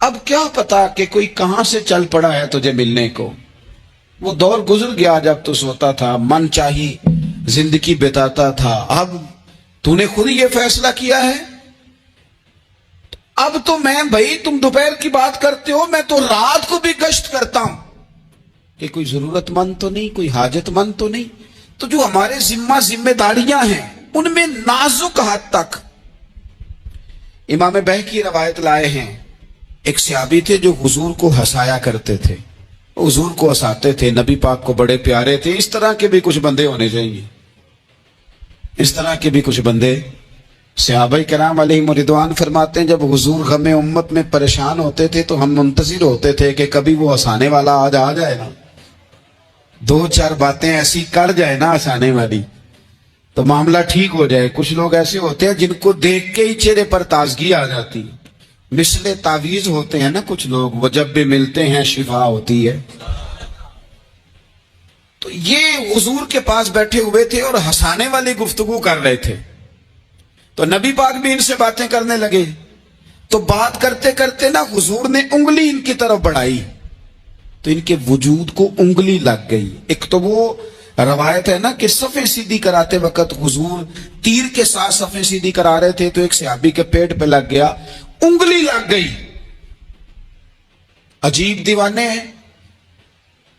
اب کیا پتا کہ کوئی کہاں سے چل پڑا ہے تجھے ملنے کو. وہ دور گزر گیا جب تو سوتا تھا, من چاہی زندگی بتاتا تھا. اب تو نے خود یہ فیصلہ کیا ہے. اب تو میں بھائی, تم دوپہر کی بات کرتے ہو, میں تو رات کو بھی گشت کرتا ہوں کہ کوئی ضرورت مند تو نہیں, کوئی حاجت مند تو نہیں. تو جو ہمارے ذمہ داریاں ہیں ان میں نازک حد تک امام بہقی روایت لائے ہیں. ایک صحابی تھے جو حضور کو ہنسایا کرتے تھے, حضور کو ہنساتے تھے, نبی پاک کو بڑے پیارے تھے. اس طرح کے بھی کچھ بندے ہونے چاہیے, اس طرح کے بھی کچھ بندے. صحابہ کرام علیہم رضوان فرماتے ہیں جب حضور غم امت میں پریشان ہوتے تھے تو ہم منتظر ہوتے تھے کہ کبھی وہ ہنسانے والا آج آ جائے نا, دو چار باتیں ایسی کر جائے نا ہنسانے والی, تو معاملہ ٹھیک ہو جائے. کچھ لوگ ایسے ہوتے ہیں جن کو دیکھ کے ہی چہرے پر تازگی آ جاتی, مثل تعویذ ہوتے ہیں نا کچھ لوگ, وہ جب بھی ملتے ہیں شفا ہوتی ہے. تو یہ حضور کے پاس بیٹھے ہوئے تھے اور ہنسانے والی گفتگو کر رہے تھے. تو نبی پاک بھی ان سے باتیں کرنے لگے. تو بات کرتے کرتے نا حضور نے انگلی ان کی طرف بڑھائی تو ان کے وجود کو انگلی لگ گئی. ایک تو وہ روایت ہے نا کہ صفیں سیدھی کراتے وقت حضور تیر کے ساتھ صفیں سیدھی کرا رہے تھے, تو ایک صحابی کے پیٹ پہ لگ گیا, انگلی لگ گئی. عجیب دیوانے ہیں,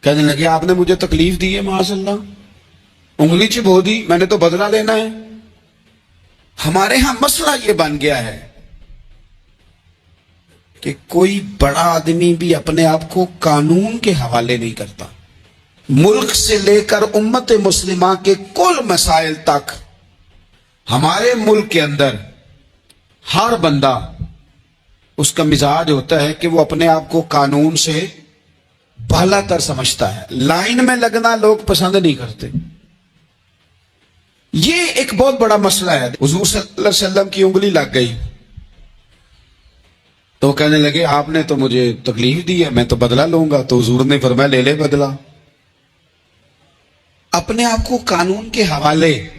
کہنے لگے آپ نے مجھے تکلیف دی ہے, معاذ اللہ, انگلی چبھو دی, میں نے تو بدلہ لینا ہے. ہمارے ہاں مسئلہ یہ بن گیا ہے کہ کوئی بڑا آدمی بھی اپنے آپ کو قانون کے حوالے نہیں کرتا. ملک سے لے کر امت مسلمہ کے کل مسائل تک ہمارے ملک کے اندر ہر بندہ, اس کا مزاج ہوتا ہے کہ وہ اپنے آپ کو قانون سے بالا تر سمجھتا ہے. لائن میں لگنا لوگ پسند نہیں کرتے. یہ ایک بہت بڑا مسئلہ ہے. حضور صلی اللہ علیہ وسلم کی انگلی لگ گئی تو کہنے لگے آپ نے تو مجھے تکلیف دی ہے, میں تو بدلہ لوں گا. تو حضور نے فرمایا لے لے بدلہ. اپنے آپ کو قانون کے حوالے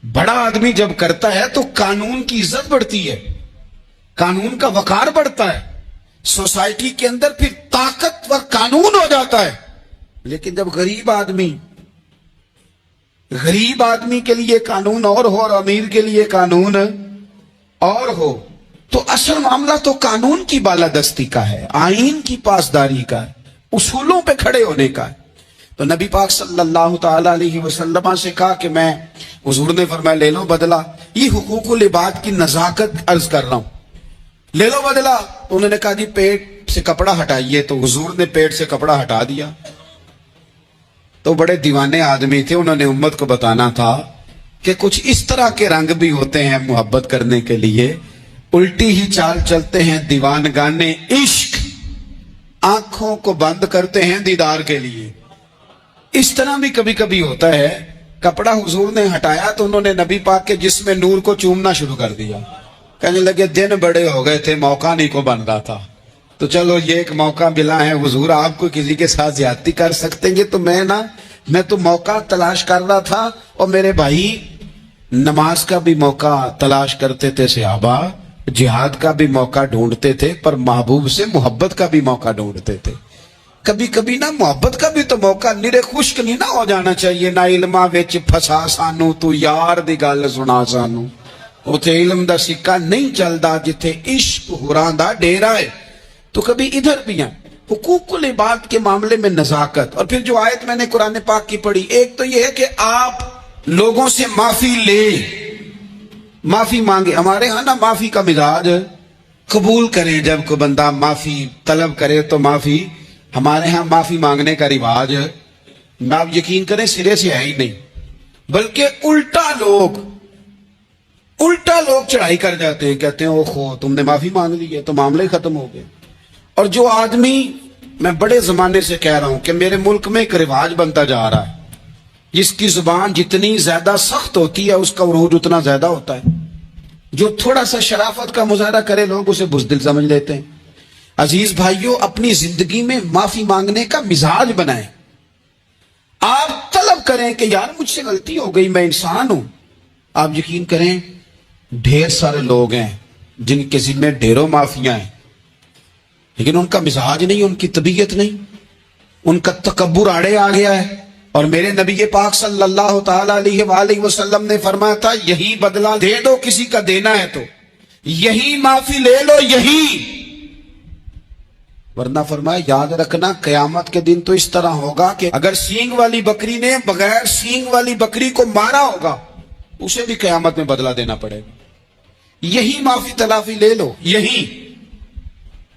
بڑا آدمی جب کرتا ہے تو قانون کی عزت بڑھتی ہے, قانون کا وقار بڑھتا ہے, سوسائٹی کے اندر پھر طاقتور قانون ہو جاتا ہے. لیکن جب غریب آدمی کے لیے قانون اور ہو اور امیر کے لیے قانون اور ہو, تو اصل معاملہ تو قانون کی بالادستی کا ہے, آئین کی پاسداری کا ہے, اصولوں پہ کھڑے ہونے کا ہے. تو نبی پاک صلی اللہ تعالی علیہ وسلم سے کہا کہ میں, حضور نے فرمایا لے لو بدلہ. یہ حقوق العباد کی نزاکت عرض کر رہا ہوں, لے لو بدلہ. انہوں نے کہا جی پیٹ سے کپڑا ہٹائیے, تو حضور نے پیٹ سے کپڑا ہٹا دیا. تو بڑے دیوانے آدمی تھے, انہوں نے امت کو بتانا تھا کہ کچھ اس طرح کے رنگ بھی ہوتے ہیں محبت کرنے کے لیے, الٹی ہی چال چلتے ہیں دیوان گانے عشق, آنکھوں کو بند کرتے ہیں دیدار کے لیے. اس طرح بھی کبھی کبھی ہوتا ہے. کپڑا حضور نے ہٹایا تو انہوں نے نبی پاک کے جسم نور کو چومنا شروع کر دیا. کہنے لگے دن بڑے ہو گئے تھے, موقع نہیں کو بن رہا تھا, تو چلو یہ ایک موقع ملا ہے. حضور آپ کو کسی کے ساتھ زیادتی کر سکتے ہیں, تو میں تو موقع تلاش کر رہا تھا. اور میرے بھائی نماز کا بھی موقع تلاش کرتے تھے صحابہ, جہاد کا بھی موقع ڈھونڈتے تھے, پر محبوب سے محبت کا بھی موقع ڈھونڈتے تھے. کبھی کبھی نا محبت کا بھی تو موقع نرے خشک نہیں نہ ہو جانا چاہیے. نہ علماں وچ پھسا سانو, تو یار دی گل سنا سانو. اتھے علم دا سکہ نہیں چلدا جتھے عشق ہوراں دا ڈیرا ہے. تو کبھی ادھر بھی ہیں. حقوق العباد کے معاملے میں نزاکت. اور پھر جو آیت میں نے قرآن پاک کی پڑھی, ایک تو یہ ہے کہ آپ لوگوں سے معافی لے, معافی مانگے. ہمارے ہاں نا معافی کا مزاج, قبول کریں جب کوئی بندہ معافی طلب کرے تو معافی. ہمارے ہاں معافی مانگنے کا رواج آپ یقین کریں سرے سے ہے ہی نہیں, بلکہ الٹا لوگ چڑھائی کر جاتے ہیں, کہتے ہیں اوہو تم نے معافی مانگ لی ہے تو معاملے ختم ہو گئے. اور جو آدمی, میں بڑے زمانے سے کہہ رہا ہوں کہ میرے ملک میں ایک رواج بنتا جا رہا ہے, جس کی زبان جتنی زیادہ سخت ہوتی ہے اس کا عروج اتنا زیادہ ہوتا ہے. جو تھوڑا سا شرافت کا مظاہرہ کرے لوگ اسے بزدل سمجھ لیتے ہیں. عزیز بھائیوں, اپنی زندگی میں معافی مانگنے کا مزاج بنائیں. آپ طلب کریں کہ یار مجھ سے غلطی ہو گئی, میں انسان ہوں. آپ یقین کریں ڈھیر سارے لوگ ہیں جن کے ذمہ ڈھیروں معافیاں ہیں, لیکن ان کا مزاج نہیں، ان کی طبیعت نہیں، ان کا تکبر آڑے آ گیا ہے. اور میرے نبی پاک صلی اللہ تعالی علیہ وآلہ وسلم نے فرمایا تھا یہی بدلہ دے دو کسی کا دینا ہے تو، یہی معافی لے لو، یہی. ورنہ فرمایا یاد رکھنا قیامت کے دن تو اس طرح ہوگا کہ اگر سینگ والی بکری نے بغیر سینگ والی بکری کو مارا ہوگا اسے بھی قیامت میں بدلہ دینا پڑے گا. یہی معافی تلافی لے لو، یہی.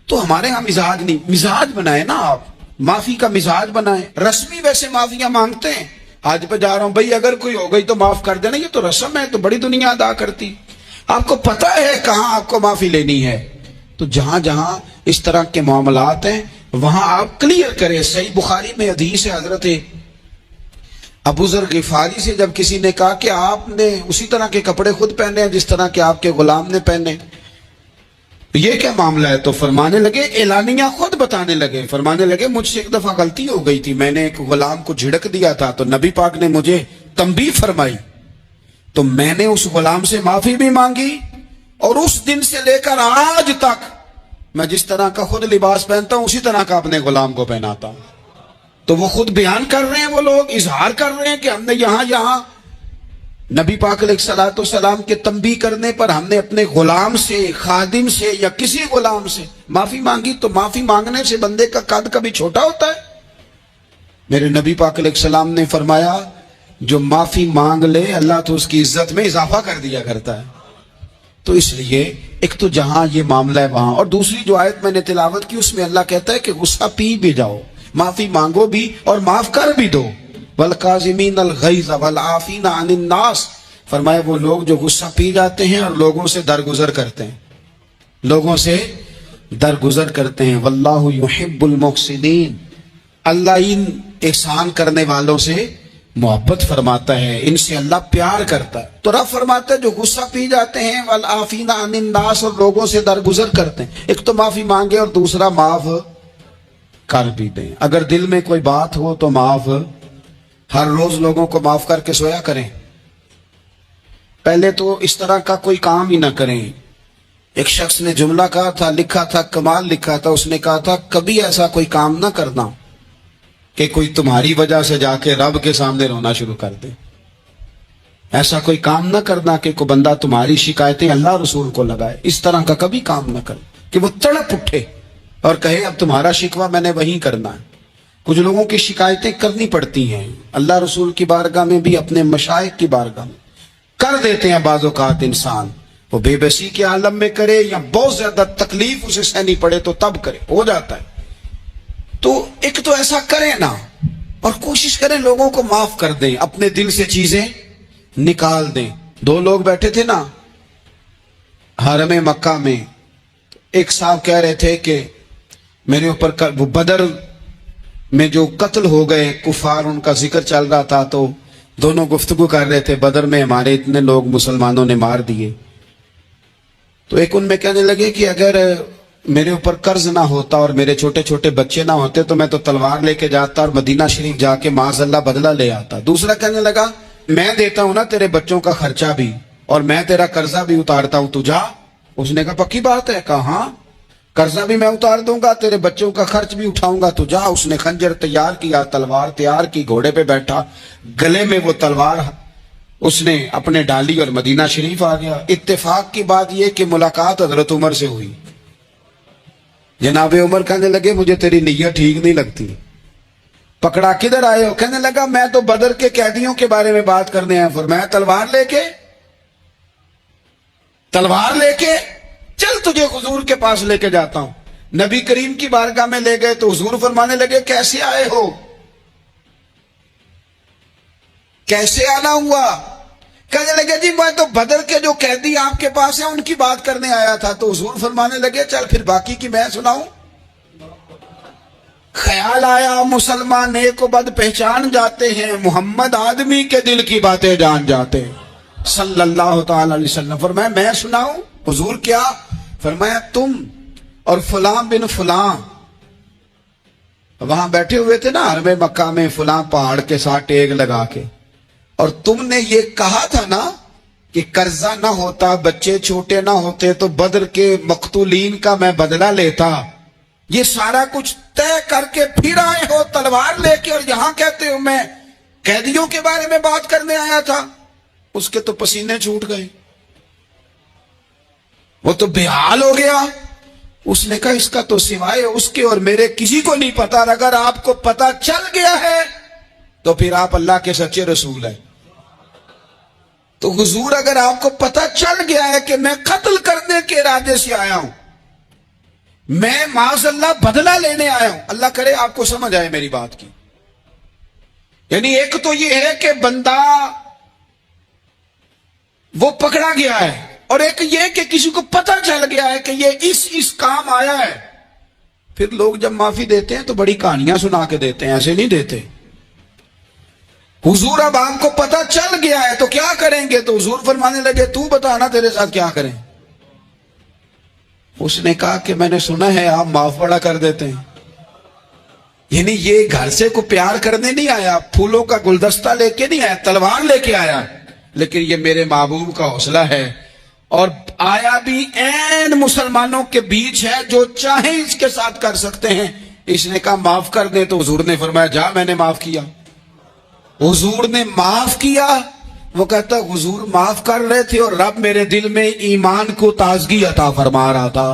تو ہمارے ہاں مزاج نہیں. مزاج بنائے نا آپ، معافی کا مزاج بنائیں. رسمی ویسے معافیاں مانگتے ہیں، آج پہ جا رہا ہوں بھائی اگر کوئی ہو گئی تو معاف کر دینا، یہ تو رسم ہے، تو بڑی دنیا ادا کرتی. آپ کو پتا ہے کہاں آپ کو معافی لینی ہے. تو جہاں جہاں اس طرح کے معاملات ہیں وہاں آپ کلیئر کریں. صحیح بخاری میں حدیث ہے حضرت ابو ذر غفاری سے، جب کسی نے کہا کہ آپ نے اسی طرح کے کپڑے خود پہنے ہیں جس طرح کے آپ کے غلام نے پہنے، یہ کیا معاملہ ہے؟ تو فرمانے لگے، اعلانیہ خود بتانے لگے، فرمانے لگے مجھ سے ایک دفعہ غلطی ہو گئی تھی، میں نے ایک غلام کو جھڑک دیا تھا تو نبی پاک نے مجھے تنبیہ فرمائی، تو میں نے اس غلام سے معافی بھی مانگی، اور اس دن سے لے کر آج تک میں جس طرح کا خود لباس پہنتا ہوں اسی طرح کا اپنے غلام کو پہناتا ہوں. تو وہ خود بیان کر رہے ہیں، وہ لوگ اظہار کر رہے ہیں کہ ہم نے یہاں نبی پاک علیہ الصلوۃ والسلام کے تنبیہ کرنے پر ہم نے اپنے غلام سے، خادم سے یا کسی غلام سے معافی مانگی. تو معافی مانگنے سے بندے کا قد کبھی چھوٹا ہوتا ہے؟ میرے نبی پاک علیہ السلام نے فرمایا جو معافی مانگ لے اللہ تو اس کی عزت میں اضافہ کر دیا کرتا ہے. تو اس لیے ایک تو جہاں یہ معاملہ ہے وہاں، اور دوسری جو آیت میں نے تلاوت کی اس میں اللہ کہتا ہے کہ غصہ پی بھی جاؤ، معافی مانگو بھی اور معاف کر بھی دو. والکاظمین الغیظ والعافین عن الناس، فرمایا وہ لوگ جو غصہ پی جاتے ہیں اور لوگوں سے درگزر کرتے ہیں، لوگوں سے درگزر کرتے ہیں. واللہ یحب المحسنین، اللہ ان احسان کرنے والوں سے محبت فرماتا ہے، ان سے اللہ پیار کرتا ہے. تو رب فرماتا ہے جو غصہ پی جاتے ہیں والعافین عن الناس، اور لوگوں سے درگزر کرتے ہیں، ایک تو معافی مانگے اور دوسرا معاف کر بھی دیں. اگر دل میں کوئی بات ہو تو معاف، ہر روز لوگوں کو معاف کر کے سویا کریں. پہلے تو اس طرح کا کوئی کام ہی نہ کریں. ایک شخص نے جملہ کہا تھا، لکھا تھا، کمال لکھا تھا، اس نے کہا تھا کبھی ایسا کوئی کام نہ کرنا کہ کوئی تمہاری وجہ سے جا کے رب کے سامنے رونا شروع کر دے. ایسا کوئی کام نہ کرنا کہ کوئی بندہ تمہاری شکایتیں اللہ رسول کو لگائے. اس طرح کا کبھی کام نہ کر کہ وہ تڑپ اٹھے اور کہے اب تمہارا شکوہ میں نے وہیں کرنا ہے. کچھ لوگوں کی شکایتیں کرنی پڑتی ہیں اللہ رسول کی بارگاہ میں بھی، اپنے مشائخ کی بارگاہ میں کر دیتے ہیں. بعض اوقات انسان وہ بے بسی کے عالم میں کرے یا بہت زیادہ تکلیف اسے سہنی پڑے تو تب کرے، ہو جاتا ہے. تو ایک تو ایسا کریں نا، اور کوشش کریں لوگوں کو معاف کر دیں، اپنے دل سے چیزیں نکال دیں. دو لوگ بیٹھے تھے نا حرم مکہ میں، ایک صاحب کہہ رہے تھے کہ میرے اوپر وہ بدر میں جو قتل ہو گئے کفار ان کا ذکر چل رہا تھا، تو دونوں گفتگو کر رہے تھے بدر میں ہمارے اتنے لوگ مسلمانوں نے مار دیے. تو ایک ان میں کہنے لگے کہ اگر میرے اوپر قرض نہ ہوتا اور میرے چھوٹے چھوٹے بچے نہ ہوتے تو میں تو تلوار لے کے جاتا اور مدینہ شریف جا کے معاذ اللہ بدلہ لے آتا. دوسرا کہنے لگا میں دیتا ہوں نا تیرے بچوں کا خرچہ بھی اور میں تیرا قرضہ بھی اتارتا ہوں، تو جا. اس نے کہا پکی بات ہے؟ کہا ہاں، قرضہ بھی میں اتار دوں گا، تیرے بچوں کا خرچ بھی اٹھاؤں گا، تو جا. اس نے خنجر تیار کیا، تلوار تیار کی، گھوڑے پہ بیٹھا، گلے میں وہ تلوار اس نے اپنے ڈالی اور مدینہ شریف آ گیا. اتفاق کی بات یہ کہ ملاقات حضرت عمر سے ہوئی. جناب عمر کہنے لگے مجھے تیری نیت ٹھیک نہیں لگتی. پکڑا کدھر آئے ہو؟ کہنے لگا میں تو بدر کے قیدیوں کے بارے میں بات کرنے آیا. فرمایا تلوار لے کے چل تجھے حضور کے پاس لے کے جاتا ہوں. نبی کریم کی بارگاہ میں لے گئے تو حضور فرمانے لگے کیسے آئے ہو؟ کیسے آنا ہوا؟ کہنے لگے جی میں تو بدر کے جو قیدی آپ کے پاس ہیں ان کی بات کرنے آیا تھا. تو حضور فرمانے لگے چل پھر باقی کی میں سناؤں. خیال آیا مسلمان نیک و بد پہچان جاتے ہیں، محمد آدمی کے دل کی باتیں جان جاتے ہیں صلی اللہ تعالی علیہ وسلم. فرمایا میں سناؤں؟ حضور کیا؟ فرمایا تم اور فلاں بن فلاں وہاں بیٹھے ہوئے تھے نا حرم مکہ میں فلاں پہاڑ کے ساتھ ٹیک لگا کے، اور تم نے یہ کہا تھا نا کہ قرضہ نہ ہوتا، بچے چھوٹے نہ ہوتے تو بدر کے مقتولین کا میں بدلہ لیتا. یہ سارا کچھ طے کر کے پھر آئے ہو تلوار لے کے، اور یہاں کہتے ہو میں قیدیوں کے بارے میں بات کرنے آیا تھا۔ اس کے تو پسینے چھوٹ گئے، وہ تو بے حال ہو گیا۔ اس نے کہا اس کا تو سوائے اس کے اور میرے کسی کو نہیں پتا، اور اگر آپ کو پتا چل گیا ہے تو پھر آپ اللہ کے سچے رسول ہیں۔ تو حضور اگر آپ کو پتا چل گیا ہے کہ میں قتل کرنے کے ارادے سے آیا ہوں، میں معاذ اللہ بدلہ لینے آیا ہوں، اللہ کرے آپ کو سمجھ آئے میری بات کی۔ یعنی ایک تو یہ ہے کہ بندہ وہ پکڑا گیا ہے، اور ایک یہ کہ کسی کو پتا چل گیا ہے کہ یہ اس کام آیا ہے۔ پھر لوگ جب معافی دیتے ہیں تو بڑی کہانیاں سنا کے دیتے ہیں، ایسے نہیں دیتے۔ حضور اب آپ کو پتا چل گیا ہے تو کیا کریں گے؟ تو حضور فرمانے لگے تو بتانا تیرے ساتھ کیا کریں۔ اس نے کہا کہ میں نے سنا ہے آپ معاف بڑا کر دیتے ہیں۔ یعنی یہ گھر سے کو پیار کرنے نہیں آیا، پھولوں کا گلدستہ لے کے نہیں آیا، تلوار لے کے آیا، لیکن یہ میرے محبوب کا حوصلہ ہے، اور آیا بھی عین مسلمانوں کے بیچ ہے، جو چاہیں اس کے ساتھ کر سکتے ہیں۔ اس نے کہا معاف کر دے، تو حضور نے فرمایا جا میں نے معاف کیا۔ حضور نے معاف کیا۔ وہ کہتا حضور معاف کر رہے تھے اور رب میرے دل میں ایمان کو تازگی عطا فرما رہا تھا۔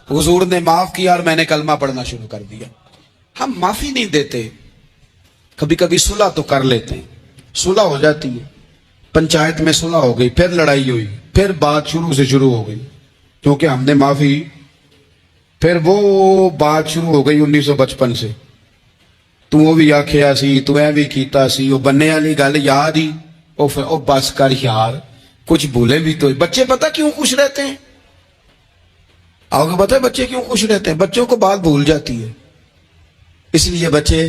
حضور نے معاف کیا اور میں نے کلمہ پڑھنا شروع کر دیا۔ ہم معافی نہیں دیتے، کبھی کبھی صلح تو کر لیتے ہیں، صلح ہو جاتی ہے، پنچایت میں صلح ہو گئی، پھر لڑائی ہوئی، پھر بات شروع سے شروع ہو گئی، کیونکہ ہم نے معافی، پھر وہ بات شروع ہو گئی 1955 سے، تو وہ بھی آکھیا سی، تو اے بھی کیتا سی، وہ بننے والی گل یاد ہی، او بس کر یار، کچھ بھولے بھی تو۔ بچے پتہ کیوں خوش رہتے ہیں؟ آپ کو پتہ ہے بچے کیوں خوش رہتے ہیں؟ بچوں کو بات بھول جاتی ہے، اس لیے بچے،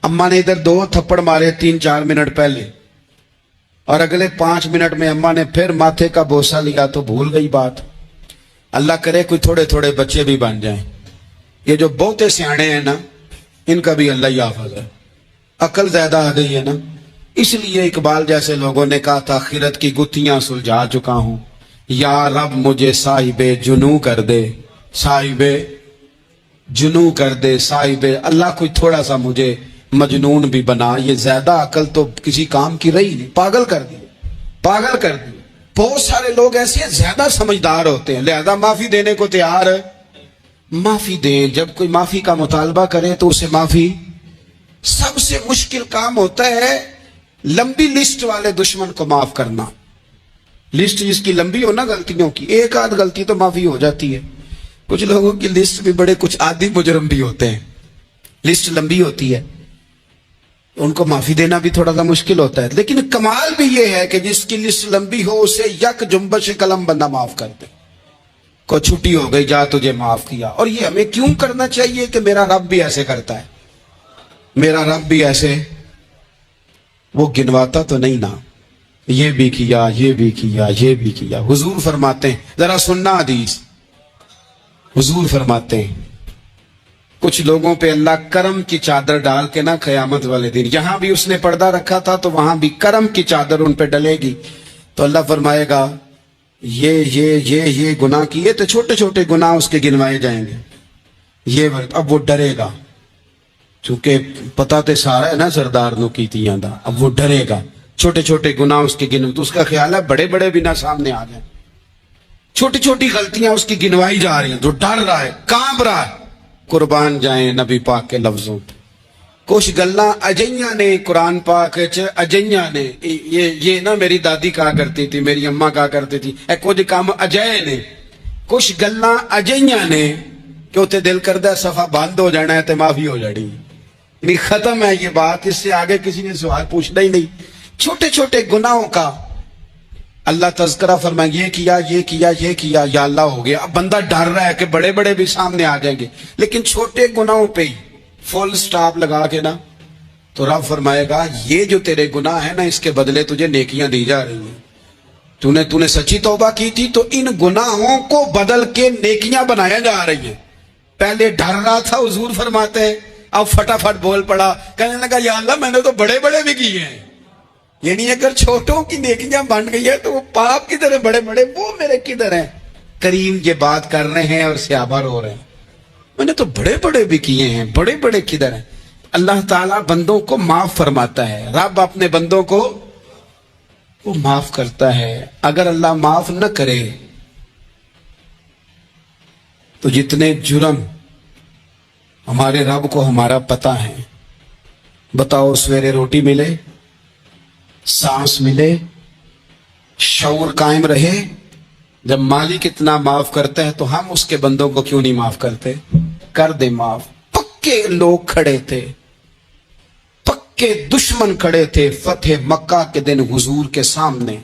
اماں نے ادھر 2 تھپڑ مارے 3-4 منٹ پہلے، اور اگلے 5 منٹ میں اماں نے پھر ماتھے کا بوسہ لیا تو بھول گئی بات۔ اللہ کرے کوئی تھوڑے تھوڑے بچے بھی بن جائیں۔ یہ جو بہتے سیانے ہیں نا، ان کا بھی اللہ ہی حافظ ہے، عقل زیادہ آ گئی ہے نا۔ اس لیے اقبال جیسے لوگوں نے کہا تھا آخرت کی گتھیاں سلجھا چکا ہوں، یا رب مجھے صاحب جنوں کر دے، صاحب جنوں کر دے، صاحب اللہ کوئی تھوڑا سا مجھے مجنون بھی بنا۔ یہ زیادہ عقل تو کسی کام کی رہی نہیں، پاگل کر دی، پاگل کر دی۔ بہت سارے لوگ ایسے ہیں زیادہ سمجھدار ہوتے ہیں، لہذا معافی دینے کو تیار ہے، معافی دیں۔ جب کوئی معافی کا مطالبہ کرے تو اسے معافی۔ سب سے مشکل کام ہوتا ہے لمبی لسٹ والے دشمن کو معاف کرنا۔ لسٹ جس کی لمبی ہو نا غلطیوں کی، ایک آدھ غلطی تو معافی ہو جاتی ہے۔ کچھ لوگوں کی لسٹ بھی بڑے کچھ عادی مجرم بھی ہوتے ہیں، لسٹ لمبی ہوتی ہے، ان کو معافی دینا بھی تھوڑا سا مشکل ہوتا ہے۔ لیکن کمال بھی یہ ہے کہ جس کی لسٹ لمبی ہو اسے یک جنبش قلم بندہ معاف کر دے، کو چھٹی ہو گئی جا تجھے معاف کیا۔ اور یہ ہمیں کیوں کرنا چاہیے کہ میرا رب بھی ایسے کرتا ہے، میرا رب بھی ایسے، وہ گنواتا تو نہیں نا، یہ بھی کیا، یہ بھی کیا، یہ بھی کیا۔ حضور فرماتے ہیں، ذرا سننا حدیث، حضور فرماتے ہیں کچھ لوگوں پہ اللہ کرم کی چادر ڈال کے نا قیامت والے دن، یہاں بھی اس نے پردہ رکھا تھا تو وہاں بھی کرم کی چادر ان پہ ڈلے گی، تو اللہ فرمائے گا یہ گناہ کیے تو چھوٹے چھوٹے گناہ اس کے گنوائے جائیں گے، یہ اب وہ ڈرے گا، چونکہ پتہ تے سارا ہے نا سردار نو کیتیاں دا، اب وہ ڈرے گا، چھوٹے چھوٹے گناہ اس کے گنو، تو اس کا خیال ہے بڑے بڑے بھی نہ سامنے آ جائیں، چھوٹی چھوٹی غلطیاں اس کی گنوائی جا رہی ہیں، جو ڈر رہا ہے، کانپ رہا ہے۔ قربان جائیں نبی پاک کے لفظوں پہ، کچھ گلاں اجیاں نے قرآن پاک اجیاں نے، یہ نا میری دادی کہا کرتی تھی، میری اماں کہا کرتی تھی، اے کچھ کام اجے نے، کچھ گلاں اجیاں نے کہ اتنے دل کردہ صفحہ بند ہو جانا ہے تو معافی ہو جانی، نہیں ختم ہے یہ بات، اس سے آگے کسی نے سوال پوچھنا ہی نہیں۔ چھوٹے چھوٹے گناہوں کا اللہ تذکرہ فرمائے، یہ کیا یہ کیا یہ کیا، یا اللہ ہو گیا۔ اب بندہ ڈر رہا ہے کہ بڑے بڑے بھی سامنے آ جائیں گے، لیکن چھوٹے گناہوں پہ ہی فل سٹاپ لگا کے نا، تو رب فرمائے گا یہ جو تیرے گناہ ہیں نا، اس کے بدلے تجھے نیکیاں دی جا رہی ہیں، تو نے سچی توبہ کی تھی تو ان گناہوں کو بدل کے نیکیاں بنایا جا رہی ہیں۔ پہلے ڈر رہا تھا، حضور فرماتے ہیں، اب فٹافٹ بول پڑا، کہنے لگا یا اللہ میں نے تو بڑے بڑے بھی کیے ہیں، یعنی اگر چھوٹوں کی نیکیاں بن گئی ہے تو وہ پاپ کی طرح بڑے بڑے وہ میرے کدھر ہیں؟ کریم یہ بات کر رہے ہیں اور صحابہ رو رہے ہیں۔ میں نے تو بڑے بڑے بھی کیے ہیں, بڑے بڑے کدھر ہیں؟ اللہ تعالیٰ بندوں کو معاف فرماتا ہے, رب اپنے بندوں کو وہ معاف کرتا ہے. اگر اللہ معاف نہ کرے تو جتنے جرم ہمارے رب کو ہمارا پتا ہے. بتاؤ, سویرے روٹی ملے, سانس ملے, شعور قائم رہے, جب مالک اتنا معاف کرتا ہے تو ہم اس کے بندوں کو کیوں نہیں معاف کرتے؟ کر دے معاف. پکے لوگ کھڑے تھے, پکے دشمن کھڑے تھے فتح مکہ کے دن حضور کے سامنے.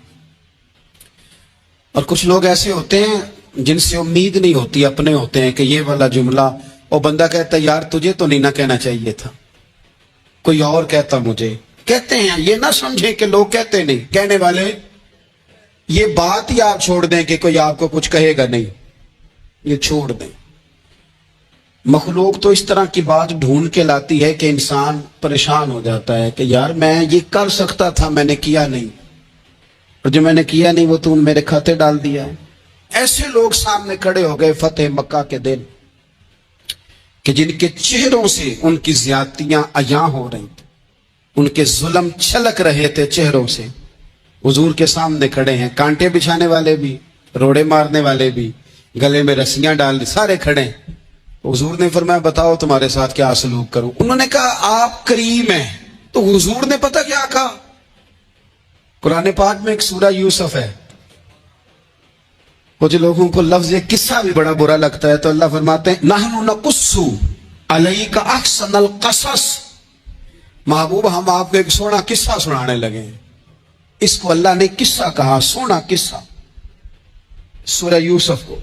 اور کچھ لوگ ایسے ہوتے ہیں جن سے امید نہیں ہوتی, اپنے ہوتے ہیں کہ یہ والا جملہ, وہ بندہ کہتا ہے یار تجھے تو نہیں نہ کہنا چاہیے تھا, کوئی اور کہتا مجھے. کہتے ہیں, یہ نہ سمجھیں کہ لوگ کہتے نہیں, کہنے والے. یہ بات ہی آپ چھوڑ دیں کہ کوئی آپ کو کچھ کہے گا نہیں, یہ چھوڑ دیں. مخلوق تو اس طرح کی بات ڈھونڈ کے لاتی ہے کہ انسان پریشان ہو جاتا ہے کہ یار میں یہ کر سکتا تھا, میں نے کیا نہیں, اور جو میں نے کیا نہیں وہ تم میرے کھاتے ڈال دیا ہے. ایسے لوگ سامنے کھڑے ہو گئے فتح مکہ کے دن کہ جن کے چہروں سے ان کی زیادتیاں عیاں ہو رہی تھیں, ان کے ظلم چھلک رہے تھے چہروں سے. حضور کے سامنے کھڑے ہیں, کانٹے بچھانے والے بھی, روڑے مارنے والے بھی, گلے میں رسیاں ڈال, سارے کھڑے ہیں. حضور نے فرمایا بتاؤ تمہارے ساتھ کیا سلوک کروں؟ انہوں نے کہا آپ کریم ہیں. تو حضور نے پتہ کیا کہا؟ قرآن پاک میں ایک سورہ یوسف ہے, کچھ لوگوں کو لفظ یہ قصہ بھی بڑا برا لگتا ہے, تو اللہ فرماتے ہیں نحن نقص علیک احسن القصص. محبوب ہم آپ کو ایک سونا قصہ سنانے لگے ہیں. اس کو اللہ نے قصہ کہا, سونا قصہ, سورہ یوسف کو.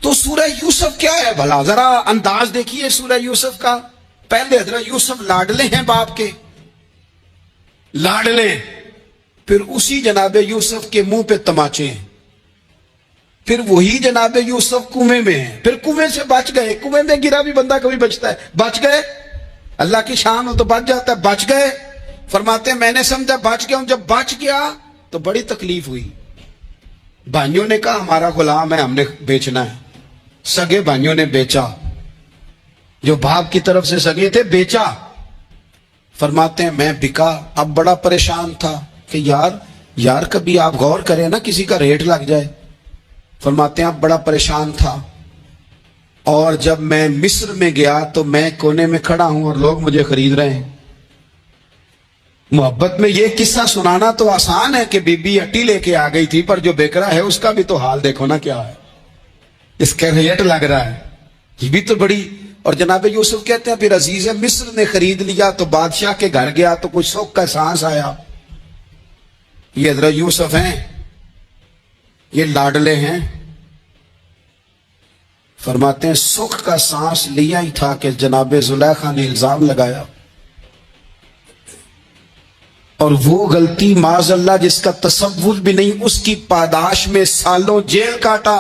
تو سورہ یوسف کیا ہے بھلا؟ ذرا انداز دیکھیے سورہ یوسف کا. پہلے حضرت یوسف لاڈلے ہیں باپ کے, لاڈلے. پھر اسی جناب یوسف کے منہ پہ تماچے ہیں. پھر وہی جناب یوسف کنویں میں ہیں, پھر کنویں سے بچ گئے. کنویں میں گرا بھی بندہ کبھی بچتا ہے, بچ گئے. اللہ کی شان ہو تو بچ جاتا ہے, بچ گئے. فرماتے ہیں میں نے سمجھا بچ گیا ہوں, جب بچ گیا تو بڑی تکلیف ہوئی. بھائیوں نے کہا ہمارا غلام ہے, ہم نے بیچنا ہے. سگے بھائیوں نے بیچا, جو باپ کی طرف سے سگے تھے بیچا. فرماتے ہیں میں بکا, اب بڑا پریشان تھا کہ یار کبھی آپ غور کریں نا, کسی کا ریٹ لگ جائے. فرماتے ہیں اب بڑا پریشان تھا, اور جب میں مصر میں گیا تو میں کونے میں کھڑا ہوں اور لوگ مجھے خرید رہے ہیں. محبت میں یہ قصہ سنانا تو آسان ہے کہ بی بی اٹی لے کے آ گئی تھی, پر جو بیکرا ہے اس کا بھی تو حال دیکھو نا کیا ہے, اس کا ریٹ لگ رہا ہے. یہ بھی تو بڑی. اور جناب یوسف کہتے ہیں پھر عزیز مصر نے خرید لیا تو بادشاہ کے گھر گیا تو کچھ سوکھ کا سانس آیا. یہ حضرت یوسف ہیں, یہ لاڈلے ہیں. فرماتے ہیں سکھ کا سانس لیا ہی تھا کہ جناب زلیخا نے الزام لگایا, اور وہ غلطی معاذ اللہ جس کا تصور بھی نہیں, اس کی پاداش میں سالوں جیل کاٹا.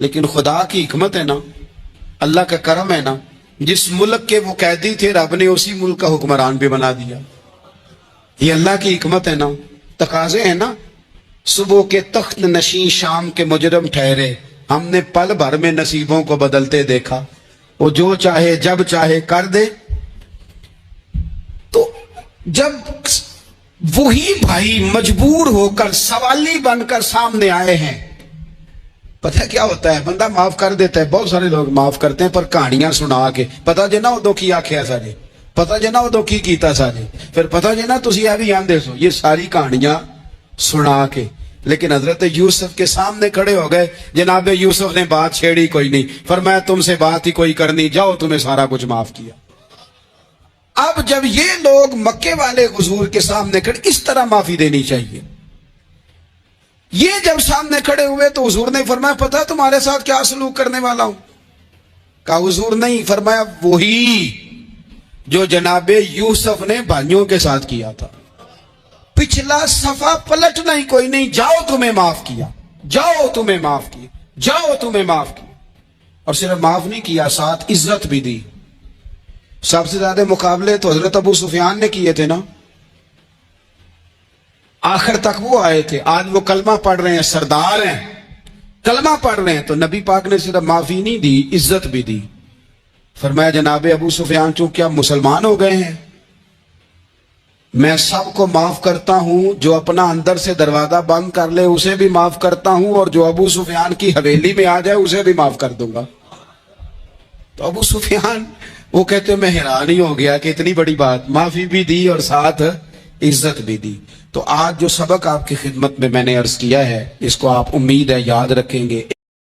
لیکن خدا کی حکمت ہے نا, اللہ کا کرم ہے نا, جس ملک کے وہ قیدی تھے رب نے اسی ملک کا حکمران بھی بنا دیا. یہ اللہ کی حکمت ہے نا, تقاضے ہیں نا. صبح کے تخت نشین شام کے مجرم ٹھہرے, ہم نے پل بھر میں نصیبوں کو بدلتے دیکھا. وہ جو چاہے جب چاہے کر دے. تو جب وہی بھائی مجبور ہو کر سوالی بن کر سامنے آئے ہیں, پتہ کیا ہوتا ہے, بندہ معاف کر دیتا ہے. بہت سارے لوگ معاف کرتے ہیں پر کہانیاں سنا کے, پتہ جنا وہ دکھی آخیا سارے, پتہ جنا وہ دکھی کیتا سارے, پھر پتہ جنا تسی اے بھی آندے سو, یہ ساری کہانیاں سنا کے. لیکن حضرت یوسف کے سامنے کھڑے ہو گئے. جناب یوسف نے بات چھیڑی کوئی نہیں, فرمایا تم سے بات ہی کوئی کرنی, جاؤ تمہیں سارا کچھ معاف کیا. اب جب یہ لوگ مکے والے حضور کے سامنے کھڑے, اس طرح معافی دینی چاہیے. یہ جب سامنے کھڑے ہوئے تو حضور نے فرمایا پتہ تمہارے ساتھ کیا سلوک کرنے والا ہوں؟ کہا حضور نہیں. فرمایا وہی جو جناب یوسف نے بھائیوں کے ساتھ کیا تھا. پچھلا صفحہ پلٹنا ہی کوئی نہیں, جاؤ تمہیں معاف کیا, جاؤ تمہیں معاف کیا, جاؤ تمہیں معاف کیا. اور صرف معاف نہیں کیا, ساتھ عزت بھی دی. سب سے زیادہ مقابلے تو حضرت ابو سفیان نے کیے تھے نا, آخر تک وہ آئے تھے. آج وہ کلمہ پڑھ رہے ہیں, سردار ہیں, کلمہ پڑھ رہے ہیں, تو نبی پاک نے صرف معافی نہیں دی, عزت بھی دی. فرمایا جناب ابو سفیان چونکہ آپ مسلمان ہو گئے ہیں، میں سب کو معاف کرتا ہوں، جو اپنا اندر سے دروازہ بند کر لے اسے بھی معاف کرتا ہوں، اور جو ابو سفیان کی حویلی میں آ جائے اسے بھی معاف کر دوں گا۔ تو ابو سفیان وہ کہتے میں حیران ہی ہو گیا کہ اتنی بڑی بات، معافی بھی دی اور ساتھ عزت بھی دی۔ تو آج جو سبق آپ کی خدمت میں نے عرض کیا ہے، اس کو آپ امید ہے یاد رکھیں گے۔